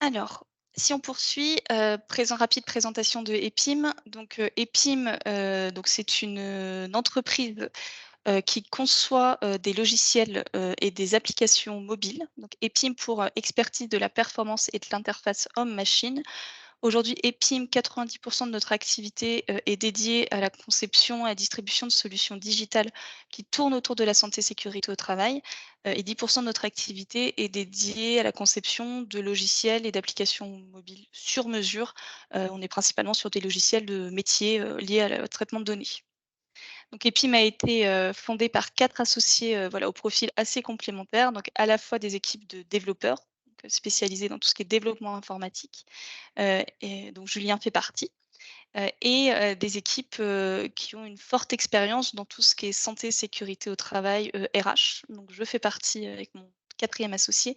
Alors, si on poursuit, rapide présentation de EPIM. Donc, EPIM, donc c'est une entreprise, qui conçoit, des logiciels, et des applications mobiles. Donc EPIM pour, expertise de la performance et de l'interface homme-machine. Aujourd'hui, EPIM, 90 de notre activité, est dédiée à la conception et à la distribution de solutions digitales qui tournent autour de la santé sécurité au travail, et 10 de notre activité est dédiée à la conception de logiciels et d'applications mobiles sur mesure. On est principalement sur des logiciels de métiers, liés à la au traitement de données. Donc EPIM a été, fondé par 4 associés, voilà, au profil assez complémentaire, donc à la fois des équipes de développeurs, donc, spécialisées dans tout ce qui est développement informatique, et donc Julien fait partie, et des équipes, qui ont une forte expérience dans tout ce qui est santé, sécurité au travail, RH. Donc je fais partie, avec mon quatrième associé,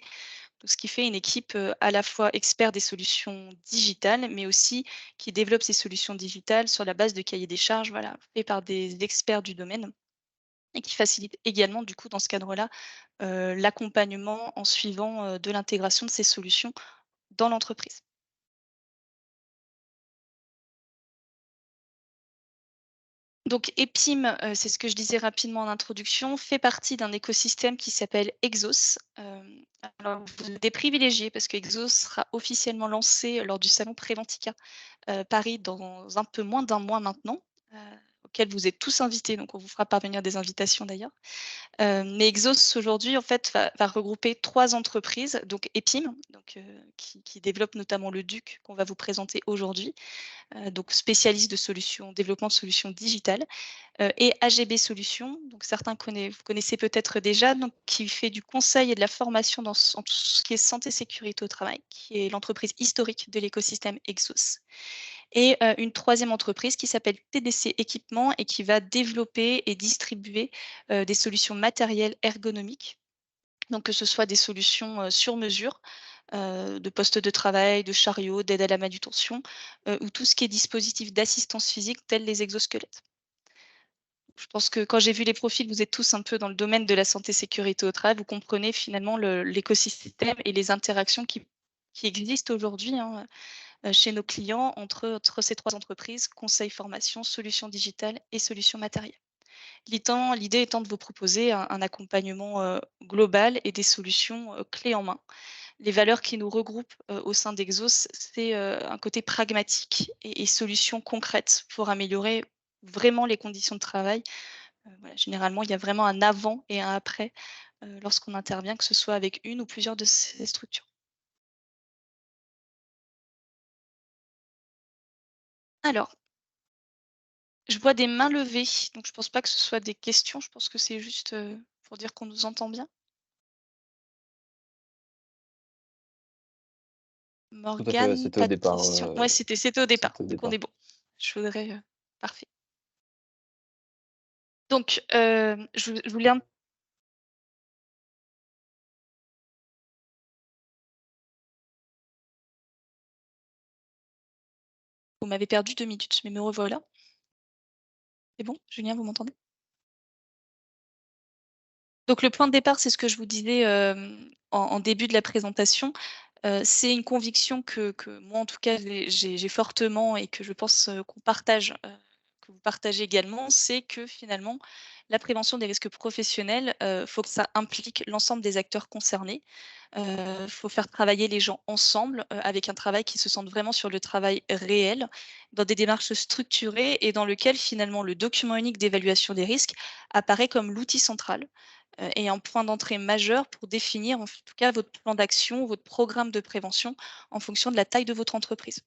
donc ce qui fait une équipe, à la fois expert des solutions digitales, mais aussi qui développe ces solutions digitales sur la base de cahiers des charges, voilà, fait par des experts du domaine et qui facilite également du coup dans ce cadre-là, l'accompagnement en suivant, de l'intégration de ces solutions dans l'entreprise. Donc EPIM, c'est ce que je disais rapidement en introduction, fait partie d'un écosystème qui s'appelle Exos. Alors vous êtes des privilégiés parce que Exos sera officiellement lancé lors du salon Préventica, Paris dans un peu moins d'un mois maintenant, heu, auquel vous êtes tous invités, donc on vous fera parvenir des invitations d'ailleurs. Mais Exos aujourd'hui en fait va regrouper 3 entreprises, donc EPIM, donc qui développe notamment le DUC qu'on va vous présenter aujourd'hui, donc spécialiste de solutions développement de solutions digitales, et AGB Solutions, donc certains vous connaissez peut-être déjà, donc qui fait du conseil et de la formation en tout ce qui est santé sécurité au travail, qui est l'entreprise historique de l'écosystème Exos. Et une troisième entreprise qui s'appelle TDC Équipement et qui va développer et distribuer, des solutions matérielles ergonomiques. Donc que ce soit des solutions, sur mesure, de postes de travail, de chariots, d'aide à la manutention, ou tout ce qui est dispositif d'assistance physique tels les exosquelettes. Je pense que quand j'ai vu les profils, vous êtes tous un peu dans le domaine de la santé sécurité au travail. Vous comprenez finalement l'écosystème et les interactions qui existent aujourd'hui, hein, chez nos clients entre ces 3 entreprises, conseil, formation, solutions digitales et solutions matérielles. L'idée étant de vous proposer un accompagnement, global et des solutions, clés en main. Les valeurs qui nous regroupent, au sein d'Exos, c'est, un côté pragmatique et solutions concrètes pour améliorer vraiment les conditions de travail. Voilà, généralement, il y a vraiment un avant et un après, lorsqu'on intervient, que ce soit avec une ou plusieurs de ces structures. Alors, je vois des mains levées, donc je pense pas que ce soit des questions, je pense que c'est juste, pour dire qu'on nous entend bien. Tout à fait, ouais, Morgane, c'était au pas de départ, questions. Ouais, c'était au départ, c'était au donc on est départ. bon. Je voudrais, parfait. Donc, je voulais un vous m'avez perdu 2 minutes, mais me revoilà. C'est bon? Julien, vous m'entendez? Donc le point de départ, c'est ce que je vous disais, en début de la présentation. C'est une conviction que moi, en tout cas, j'ai fortement et que je pense, qu'on partage, que vous partagez également, c'est que finalement, la prévention des risques professionnels, faut que ça implique l'ensemble des acteurs concernés. Faut faire travailler les gens ensemble, avec un travail qui se centre vraiment sur le travail réel, dans des démarches structurées et dans lequel finalement le document unique d'évaluation des risques apparaît comme l'outil central, et un point d'entrée majeur pour définir en tout cas votre plan d'action, votre programme de prévention en fonction de la taille de votre entreprise.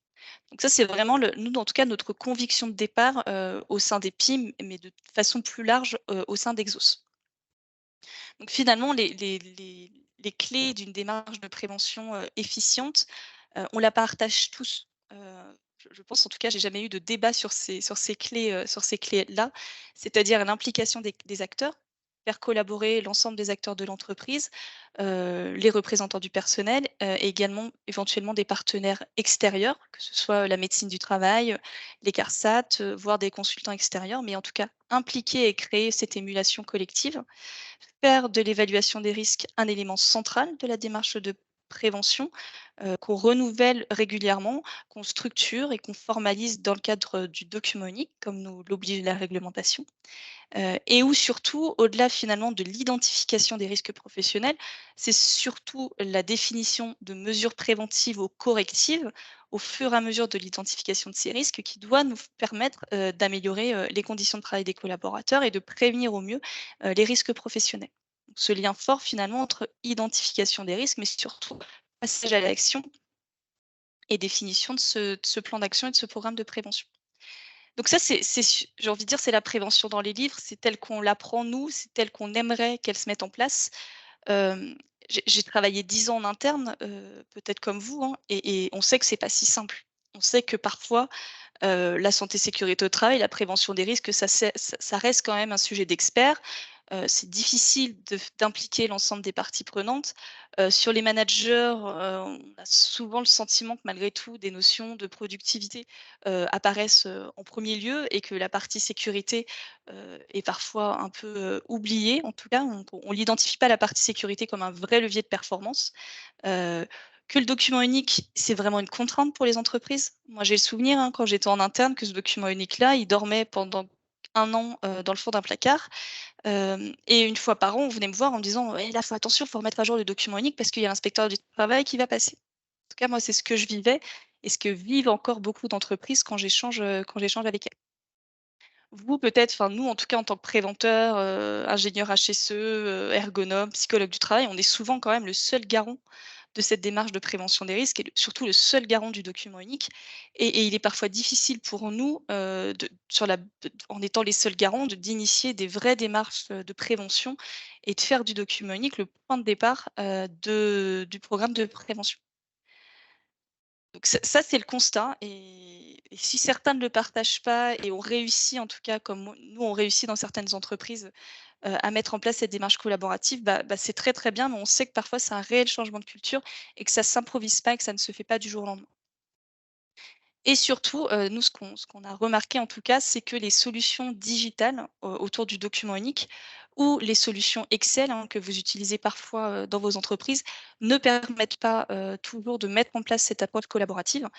Donc ça, c'est vraiment nous, en tout cas, notre conviction de départ, au sein des PIM, mais de façon plus large, au sein d'Exos. Donc finalement, les clés d'une démarche de prévention, efficiente, on la partage tous. Je pense, en tout cas, j'ai jamais eu de débat sur ces clés-là, c'est-à-dire l'implication des acteurs, faire collaborer l'ensemble des acteurs de l'entreprise, les représentants du personnel, et également éventuellement des partenaires extérieurs, que ce soit la médecine du travail, les CARSAT, voire des consultants extérieurs, mais en tout cas impliquer et créer cette émulation collective. Faire de l'évaluation des risques un élément central de la démarche de prévention qu'on renouvelle régulièrement, qu'on structure et qu'on formalise dans le cadre du document unique, comme nous l'oblige la réglementation. Et où surtout, au-delà finalement de l'identification des risques professionnels, c'est surtout la définition de mesures préventives ou correctives au fur et à mesure de l'identification de ces risques qui doit nous permettre, d'améliorer, les conditions de travail des collaborateurs et de prévenir au mieux, les risques professionnels. Donc ce lien fort finalement entre identification des risques, mais surtout passage à l'action et définition de ce plan d'action et de ce programme de prévention. Donc ça, j'ai envie de dire, c'est la prévention dans les livres, c'est tel qu'on l'apprend nous, c'est tel qu'on aimerait qu'elle se mette en place. Hem, j'ai travaillé 10 ans en interne, peut-être comme vous, hein, et on sait que c'est pas si simple. On sait que parfois, la santé sécurité au travail, la prévention des risques, ça reste quand même un sujet d'expert. C'est difficile d'impliquer l'ensemble des parties prenantes. Sur les managers, on a souvent le sentiment que malgré tout, des notions de productivité, apparaissent, en premier lieu et que la partie sécurité, est parfois un peu, oubliée. En tout cas, on l'identifie pas la partie sécurité comme un vrai levier de performance. Heu, que le document unique, c'est vraiment une contrainte pour les entreprises. Moi, j'ai le souvenir, hein, quand j'étais en interne, que ce document unique-là, il dormait pendant 1 an, dans le fond d'un placard. Et une fois par an, on venait me voir en me disant: «Ouais, là, faut attention, faut remettre à jour le document unique parce qu'il y a l'inspecteur du travail qui va passer». En tout cas, moi, c'est ce que je vivais et ce que vivent encore beaucoup d'entreprises quand j'échange avec elles. Vous, peut-être, enfin, nous, en tout cas, en tant que préventeur, ingénieur HSE, ergonome, psychologue du travail, on est souvent quand même le seul garant de cette démarche de prévention des risques et surtout le seul garant du document unique. Et il est parfois difficile pour nous, en étant les seuls garants, d'initier des vraies démarches de prévention et de faire du document unique le point de départ du programme de prévention. Donc ça c'est le constat et si certains ne le partagent pas et ont réussi en tout cas comme nous on réussit dans certaines entreprises, à mettre en place cette démarche collaborative, c'est très, très bien, mais on sait que parfois c'est un réel changement de culture et que ça s'improvise pas et que ça ne se fait pas du jour au lendemain. Et surtout, nous ce qu'on a remarqué en tout cas, c'est que les solutions digitales, autour du document unique ou les solutions Excel, hein, que vous utilisez parfois, dans vos entreprises, ne permettent pas, toujours de mettre en place cette approche collaborative.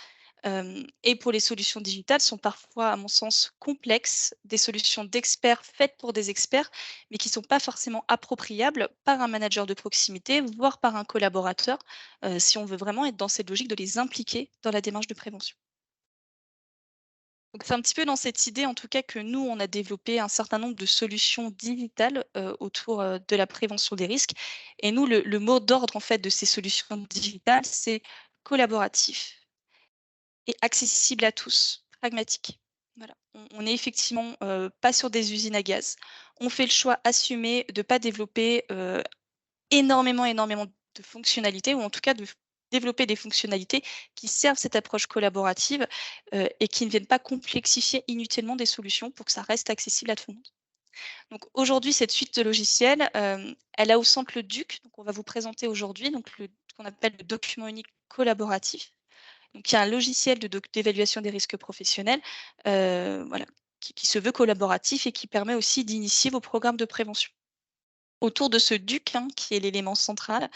Et pour les solutions digitales sont parfois, à mon sens, complexes, des solutions d'experts faites pour des experts, mais qui ne sont pas forcément appropriables par un manager de proximité, voire par un collaborateur, si on veut vraiment être dans cette logique de les impliquer dans la démarche de prévention. Donc c'est un petit peu dans cette idée, en tout cas, que nous, on a développé un certain nombre de solutions digitales, autour, de la prévention des risques. Et nous, le mot d'ordre, en fait, de ces solutions digitales, c'est collaboratif et accessible à tous, pragmatique. Voilà. On est effectivement, pas sur des usines à gaz. On fait le choix assumé de pas développer, énormément de fonctionnalités ou en tout cas de développer des fonctionnalités qui servent cette approche collaborative, et qui ne viennent pas complexifier inutilement des solutions pour que ça reste accessible à tout le monde. Donc aujourd'hui, cette suite de logiciels, elle a au centre le DUC, donc on va vous présenter aujourd'hui donc ce qu'on appelle le document unique collaboratif. Donc il y a un logiciel d'évaluation des risques professionnels, voilà, qui se veut collaboratif et qui permet aussi d'initier vos programmes de prévention. Autour de ce DUC, hein, qui est l'élément central,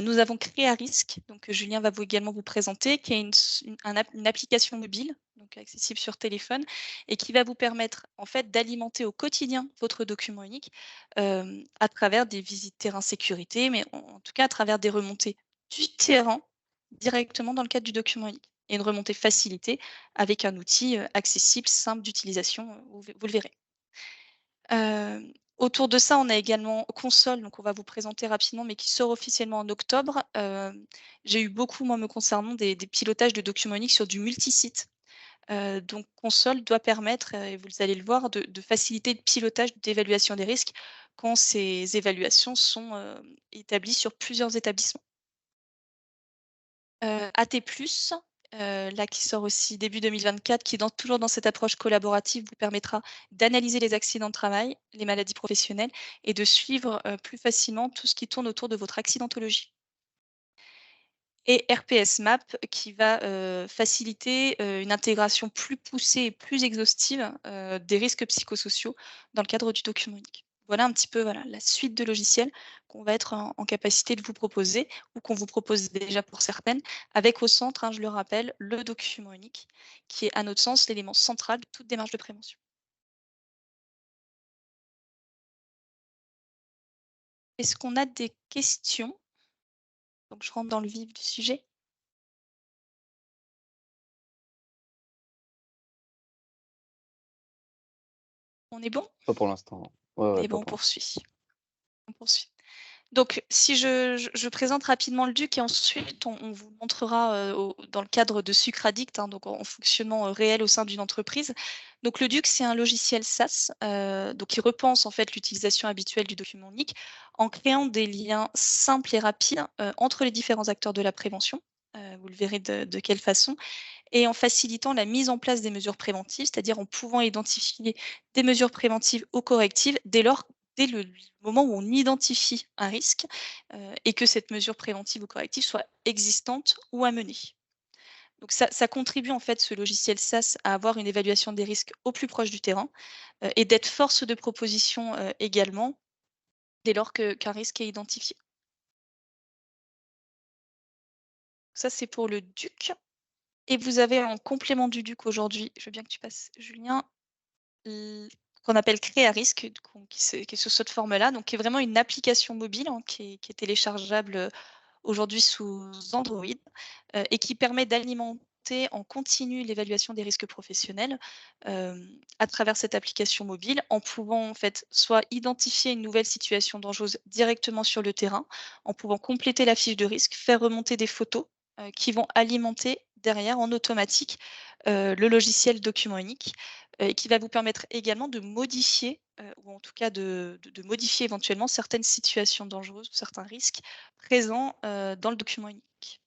nous avons créé à risque, donc Julien va également vous présenter, qui est une application mobile, donc accessible sur téléphone et qui va vous permettre en fait d'alimenter au quotidien votre document unique, à travers des visites terrain sécurité, mais en tout cas à travers des remontées du terrain directement dans le cadre du document unique et une remontée facilitée avec un outil, accessible, simple d'utilisation, vous le verrez. Autour de ça, on a également Console, donc on va vous présenter rapidement, mais qui sort officiellement en octobre. J'ai eu beaucoup, moi me concernant, des pilotages de documents uniques sur du multisite. Donc Console doit permettre, et vous allez le voir, de faciliter le pilotage d'évaluation des risques quand ces évaluations sont, établies sur plusieurs établissements. AT+, là qui sort aussi début 2024, qui est toujours dans cette approche collaborative, vous permettra d'analyser les accidents de travail, les maladies professionnelles et de suivre, plus facilement tout ce qui tourne autour de votre accidentologie. Et RPS Map qui va, faciliter, une intégration plus poussée et plus exhaustive, des risques psychosociaux dans le cadre du document unique. Voilà un petit peu, voilà, la suite de logiciels qu'on va être en capacité de vous proposer ou qu'on vous propose déjà pour certaines, avec au centre, hein, je le rappelle, le document unique qui est, à notre sens, l'élément central de toute démarche de prévention. Est-ce qu'on a des questions? Donc je rentre dans le vif du sujet. On est bon? Pas pour l'instant. Ouais, ouais, Eh pas ben, on pour l'instant. poursuit, on poursuit. Donc, si je présente rapidement le DUC et ensuite on vous montrera, dans le cadre de Sucre Addict, hein, donc en fonctionnement, réel au sein d'une entreprise. Donc le DUC, c'est un logiciel SaaS, donc qui repense en fait l'utilisation habituelle du document unique en créant des liens simples et rapides, entre les différents acteurs de la prévention. Vous le verrez de quelle façon et en facilitant la mise en place des mesures préventives, c'est-à-dire en pouvant identifier des mesures préventives ou correctives dès le moment où on identifie un risque, et que cette mesure préventive ou corrective soit existante ou à mener. Donc ça contribue en fait, ce logiciel SaaS, à avoir une évaluation des risques au plus proche du terrain, et d'être force de proposition, également, dès lors qu'un risque est identifié. Ça, c'est pour le DUC et vous avez en complément du DUC aujourd'hui, je veux bien que tu passes Julien, L qu'on appelle Créarisque, qui est sous cette forme-là, donc qui est vraiment une application mobile, hein, qui est téléchargeable, aujourd'hui sous Android, et qui permet d'alimenter en continu l'évaluation des risques professionnels, à travers cette application mobile, en pouvant en fait soit identifier une nouvelle situation dangereuse directement sur le terrain, en pouvant compléter la fiche de risque, faire remonter des photos, qui vont alimenter derrière en automatique, le logiciel document unique, et qui va vous permettre également de modifier, ou en tout cas de modifier éventuellement certaines situations dangereuses ou certains risques présents, dans le document unique.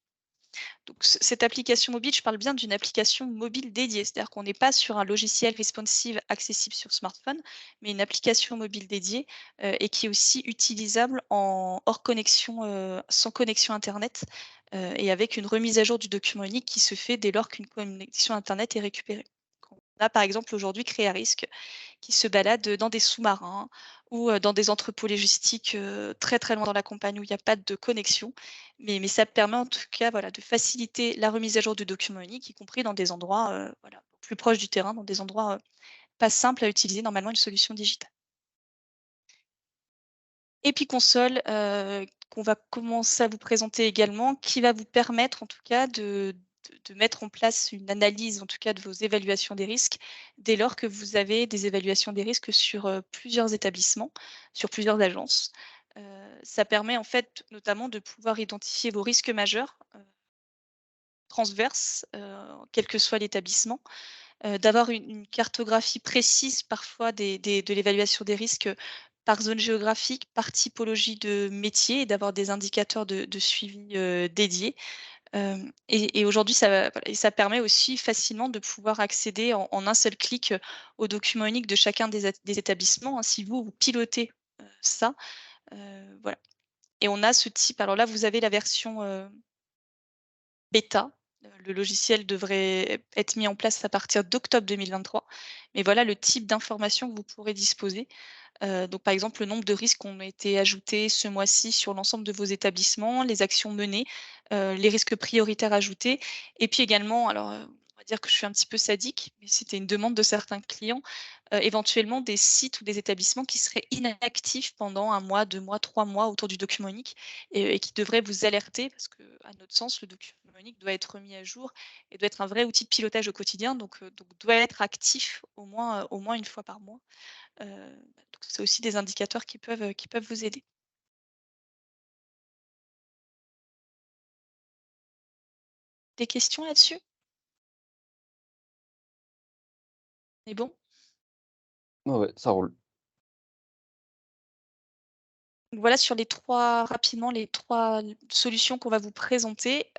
Donc cette application mobile, je parle bien d'une application mobile dédiée, c'est-à-dire qu'on n'est pas sur un logiciel responsive accessible sur smartphone, mais une application mobile dédiée, et qui est aussi utilisable en hors connexion, sans connexion internet, et avec une remise à jour du document unique qui se fait dès lors qu'une connexion internet est récupérée. On a par exemple aujourd'hui Créarisque qui se baladent dans des sous-marins ou dans des entrepôts logistiques, très, très loin dans la campagne où il y a pas de connexion. Mais ça permet en tout cas, voilà, de faciliter la remise à jour du document unique, y compris dans des endroits, voilà, plus proches du terrain, dans des endroits, pas simples à utiliser normalement une solution digitale. Epiconsole, qu'on va commencer à vous présenter également, qui va vous permettre en tout cas de mettre en place une analyse, en tout cas de vos évaluations des risques, dès lors que vous avez des évaluations des risques sur, plusieurs établissements, sur plusieurs agences. Ça permet en fait notamment de pouvoir identifier vos risques majeurs, transverses, quel que soit l'établissement, d'avoir une cartographie précise parfois de l'évaluation des risques, par zone géographique, par typologie de métier et d'avoir des indicateurs de suivi, dédiés. Et aujourd'hui voilà et ça permet aussi facilement de pouvoir accéder en un seul clic, aux documents uniques de chacun des établissements, hein, si vous pilotez, ça, voilà. Et on a ce type alors là, vous avez la version, bêta. Le logiciel devrait être mis en place à partir d'octobre 2023. Mais voilà le type d'informations que vous pourrez disposer. Donc par exemple, le nombre de risques qui ont été ajoutés ce mois-ci sur l'ensemble de vos établissements, les actions menées, les risques prioritaires ajoutés et puis également alors, on va dire que je suis un petit peu sadique, mais c'était une demande de certains clients, éventuellement des sites ou des établissements qui seraient inactifs pendant 1 mois, 2 mois, 3 mois autour du document unique et qui devraient vous alerter parce qu'à notre sens, le document unique doit être remis à jour et doit être un vrai outil de pilotage au quotidien donc doit être actif au moins 1 fois par mois. Donc c'est aussi des indicateurs qui peuvent vous aider. Des questions là-dessus? On est bon? Ouais, ouais, ça roule. Donc voilà sur les 3 rapidement les 3 solutions qu'on va vous présenter.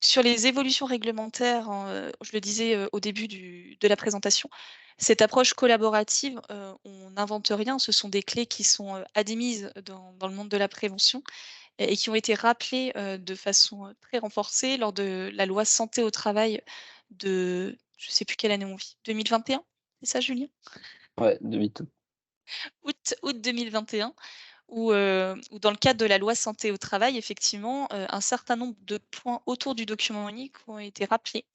Sur les évolutions réglementaires, hein, je le disais, au début de la présentation, cette approche collaborative, on n'invente rien, ce sont des clés qui sont, admises dans le monde de la prévention et qui ont été rappelées, de façon, très renforcée lors de la loi santé au travail de je ne sais plus quelle année on vit, 2021? C'est ça Julien? Ouais, demi tout. août 2021 où dans le cadre de la loi santé au travail, effectivement, un certain nombre de points autour du document unique ont été rappelés,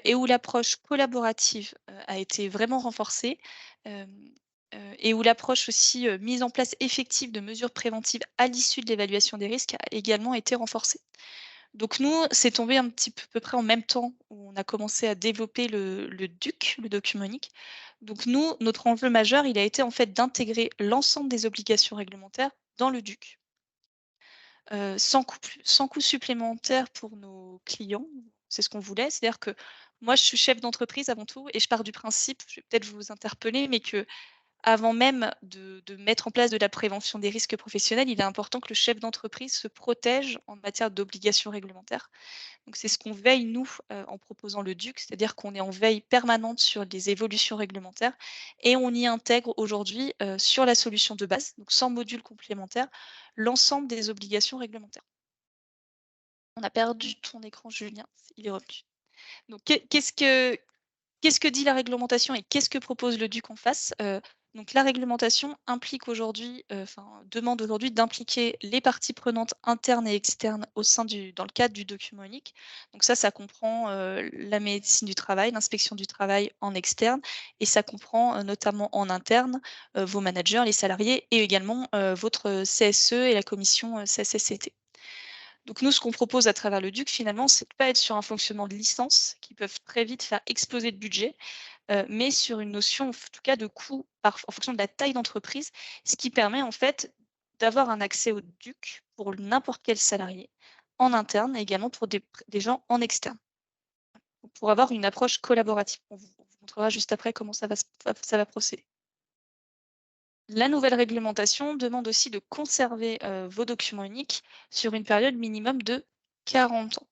et où l'approche collaborative, a été vraiment renforcée, hem, et où l'approche aussi, mise en place effective de mesures préventives à l'issue de l'évaluation des risques a également été renforcée. Donc nous, c'est tombé un petit peu à peu près en même temps où on a commencé à développer le DUC, le document unique. Donc nous, notre enjeu majeur, il a été en fait d'intégrer l'ensemble des obligations réglementaires dans le DUC, sans coût supplémentaire pour nos clients. C'est ce qu'on voulait. C'est-à-dire que moi, je suis chef d'entreprise avant tout et je pars du principe, je vais peut-être vous interpeller, mais que avant même de mettre en place de la prévention des risques professionnels, il est important que le chef d'entreprise se protège en matière d'obligations réglementaires. Donc c'est ce qu'on veille nous, en proposant le DUC, c'est-à-dire qu'on est en veille permanente sur les évolutions réglementaires et on y intègre aujourd'hui, sur la solution de base, donc sans module complémentaire, l'ensemble des obligations réglementaires. On a perdu ton écran Julien, il est revenu. Donc qu'est-ce que dit la réglementation et qu'est-ce que propose le DUC en face? Donc la réglementation implique aujourd'hui, enfin demande aujourd'hui d'impliquer les parties prenantes internes et externes au sein dans le cadre du document unique. Donc ça comprend, la médecine du travail, l'inspection du travail en externe et ça comprend, notamment en interne, vos managers, les salariés et également, votre CSE et la commission, CSSCT. Donc nous, ce qu'on propose à travers le DUC finalement, c'est de pas être sur un fonctionnement de licence qui peuvent très vite faire exploser le budget, mais sur une notion, en tout cas, de coût en fonction de la taille d'entreprise, ce qui permet en fait d'avoir un accès au DUC pour n'importe quel salarié, en interne et également pour des gens en externe, pour avoir une approche collaborative. On vous montrera juste après comment ça va procéder. La nouvelle réglementation demande aussi de conserver, vos documents uniques sur une période minimum de 40 ans.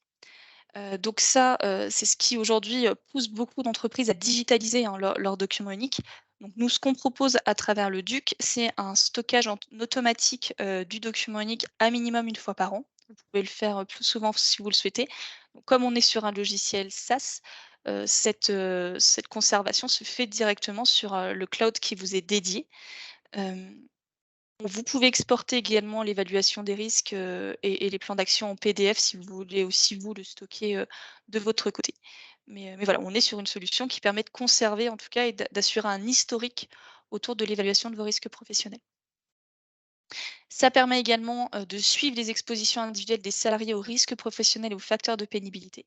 Donc ça, c'est ce qui aujourd'hui, pousse beaucoup d'entreprises à digitaliser, hein, leurs documents uniques. Donc nous, ce qu'on propose à travers le DUC, c'est un stockage en automatique, du document unique à minimum une fois par an. Vous pouvez le faire, plus souvent si vous le souhaitez. Donc comme on est sur un logiciel SaaS, cette conservation se fait directement sur, le cloud qui vous est dédié. Hem Vous pouvez exporter également l'évaluation des risques, et les plans d'action en PDF si vous voulez aussi vous le stocker, de votre côté. Mais voilà, on est sur une solution qui permet de conserver en tout cas et d'assurer un historique autour de l'évaluation de vos risques professionnels. Ça permet également, de suivre les expositions individuelles des salariés aux risques professionnels et aux facteurs de pénibilité.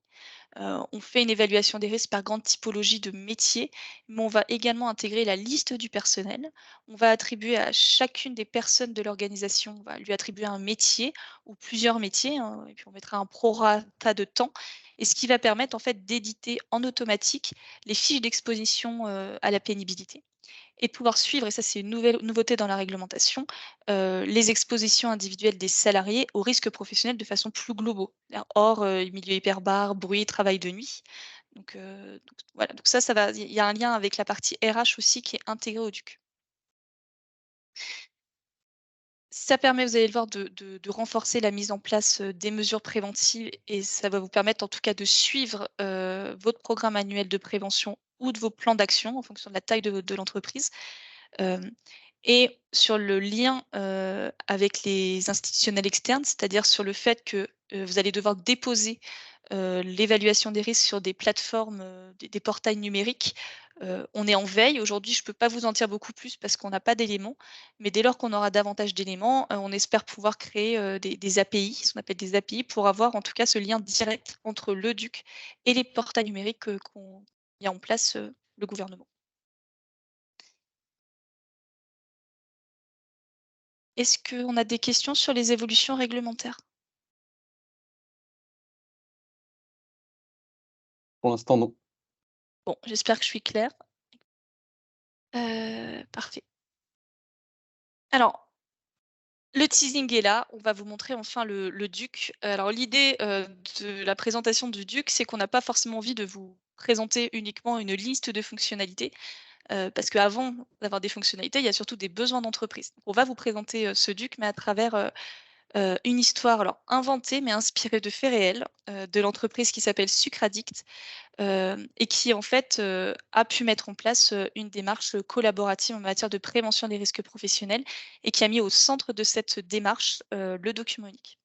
On fait une évaluation des risques par grande typologie de métier, mais on va également intégrer la liste du personnel. On va attribuer à chacune des personnes de l'organisation, on va lui attribuer un métier ou plusieurs métiers, hein, et puis on mettra un prorata de temps. Et ce qui va permettre en fait d'éditer en automatique les fiches d'exposition à la pénibilité et de pouvoir suivre, et ça c'est une nouvelle nouveauté dans la réglementation, les expositions individuelles des salariés aux risques professionnels de façon plus globaux, hors, milieu hyperbare, bruit, travail de nuit. Donc voilà, donc ça va il y a un lien avec la partie RH aussi qui est intégrée au DUC. Ça permet, vous allez le voir, de renforcer la mise en place, des mesures préventives et ça va vous permettre en tout cas de suivre, votre programme annuel de prévention ou de vos plans d'action en fonction de la taille de l'entreprise. Hem Et sur le lien, avec les institutionnels externes, c'est-à-dire sur le fait que, vous allez devoir déposer, l'évaluation des risques sur des plateformes, des portails numériques. On est en veille. Aujourd'hui, je ne peux pas vous en dire beaucoup plus parce qu'on n'a pas d'éléments, mais dès lors qu'on aura davantage d'éléments, on espère pouvoir créer, des API, ce qu'on appelle des API, pour avoir en tout cas ce lien direct entre le DUC et les portails numériques, qu'ont mis en place, le gouvernement. Est-ce qu'on a des questions sur les évolutions réglementaires? Pour l'instant, non. Bon, j'espère que je suis claire. Parfait. Alors, le teasing est là, on va vous montrer enfin le DUC. Alors l'idée, de la présentation du DUC, c'est qu'on n'a pas forcément envie de vous présenter uniquement une liste de fonctionnalités, parce qu'avant d'avoir des fonctionnalités, il y a surtout des besoins d'entreprise. On va vous présenter, ce DUC, mais à travers, une histoire alors inventée, mais inspirée de faits réels, de l'entreprise qui s'appelle Sucraddict, et qui en fait, a pu mettre en place, une démarche, collaborative en matière de prévention des risques professionnels et qui a mis au centre de cette démarche, le document unique.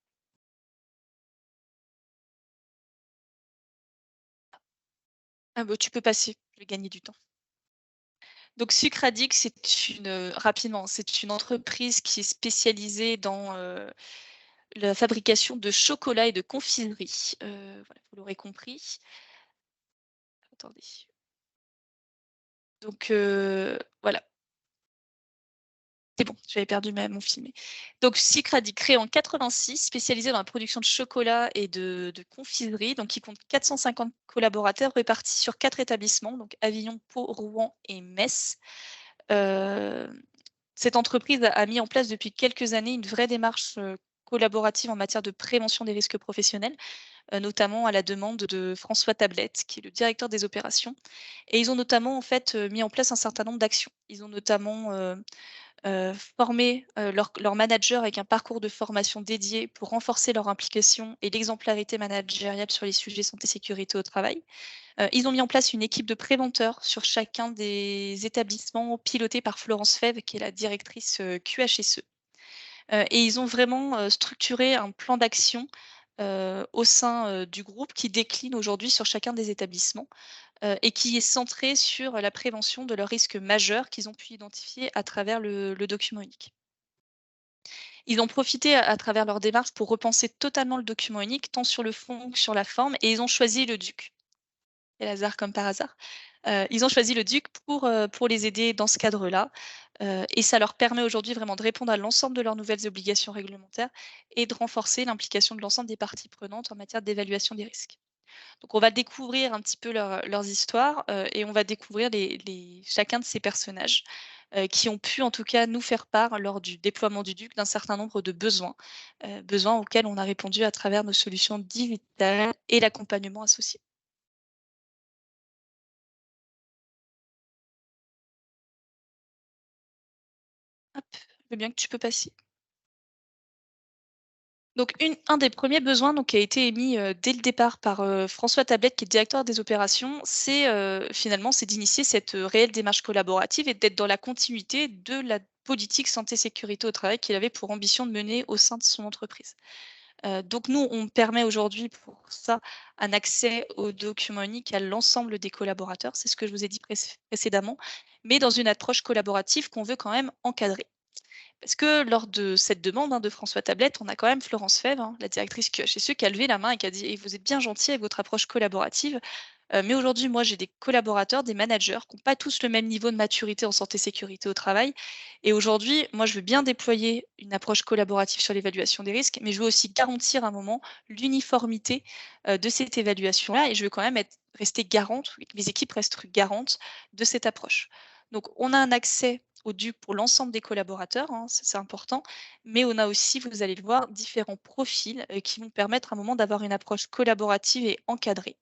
Ah bah, tu peux passer, je vais gagner du temps. Donc Sucraddict, c'est une, rapidement, c'est une entreprise qui est spécialisée dans, la fabrication de chocolat et de confiserie. Voilà, vous l'aurez compris. Attendez. Donc voilà, c'est bon, j'avais perdu ma mon filmet. Donc Sucradit, créé en 86, spécialisé dans la production de chocolat et de confiserie, donc il compte 450 collaborateurs répartis sur 4 établissements, donc Avignon, Pau, Rouen et Metz. Heu, Cette entreprise a mis en place depuis quelques années une vraie démarche, collaborative en matière de prévention des risques professionnels, notamment à la demande de François Tablette, qui est le directeur des opérations. Et ils ont notamment en fait, mis en place un certain nombre d'actions. Ils ont notamment, formé, leurs managers avec un parcours de formation dédié pour renforcer leur implication et l'exemplarité managériale sur les sujets santé sécurité au travail. Ils ont mis en place une équipe de préventeurs sur chacun des établissements pilotés par Florence Fèvre qui est la directrice, QHSE. Et ils ont vraiment, structuré un plan d'action, au sein, du groupe qui décline aujourd'hui sur chacun des établissements, et qui est centré sur la prévention de leurs risques majeurs qu'ils ont pu identifier à travers le document unique. Ils ont profité à travers leur démarche pour repenser totalement le document unique, tant sur le fond que sur la forme, et ils ont choisi le DUC. Quel hasard comme par hasard. Ils ont choisi le DUC pour les aider dans ce cadre-là, et ça leur permet aujourd'hui vraiment de répondre à l'ensemble de leurs nouvelles obligations réglementaires et de renforcer l'implication de l'ensemble des parties prenantes en matière d'évaluation des risques. Donc on va découvrir un petit peu leurs histoires, et on va découvrir chacun de ces personnages, qui ont pu en tout cas nous faire part lors du déploiement du DUC d'un certain nombre de besoins, besoins auxquels on a répondu à travers nos solutions digitales et l'accompagnement associé. Hop, je veux bien que tu peux passer. Donc un des premiers besoins donc qui a été émis, dès le départ par, François Tablette qui est directeur des opérations, c'est, finalement, c'est d'initier cette, réelle démarche collaborative et d'être dans la continuité de la politique santé sécurité au travail qu'il avait pour ambition de mener au sein de son entreprise. Donc nous, on permet aujourd'hui pour ça un accès aux documents uniques à l'ensemble des collaborateurs, c'est ce que je vous ai dit précédemment, mais dans une approche collaborative qu'on veut quand même encadrer. Parce que lors de cette demande, hein, de François Tablette, on a quand même Florence Fèvre, hein, la directrice QHSE, qui a levé la main et qui a dit: «Et vous êtes bien gentil avec votre approche collaborative, mais aujourd'hui, moi, j'ai des collaborateurs, des managers qui ont pas tous le même niveau de maturité en santé sécurité au travail et aujourd'hui, moi, je veux bien déployer une approche collaborative sur l'évaluation des risques, mais je veux aussi garantir à un moment l'uniformité, de cette évaluation-là et je veux quand même rester garante, que mes équipes restent garantes de cette approche». Donc on a un accès au DUC pour l'ensemble des collaborateurs, hein, ça c'est important, mais on a aussi, vous allez le voir, différents profils, qui vont permettre à un moment d'avoir une approche collaborative et encadrée.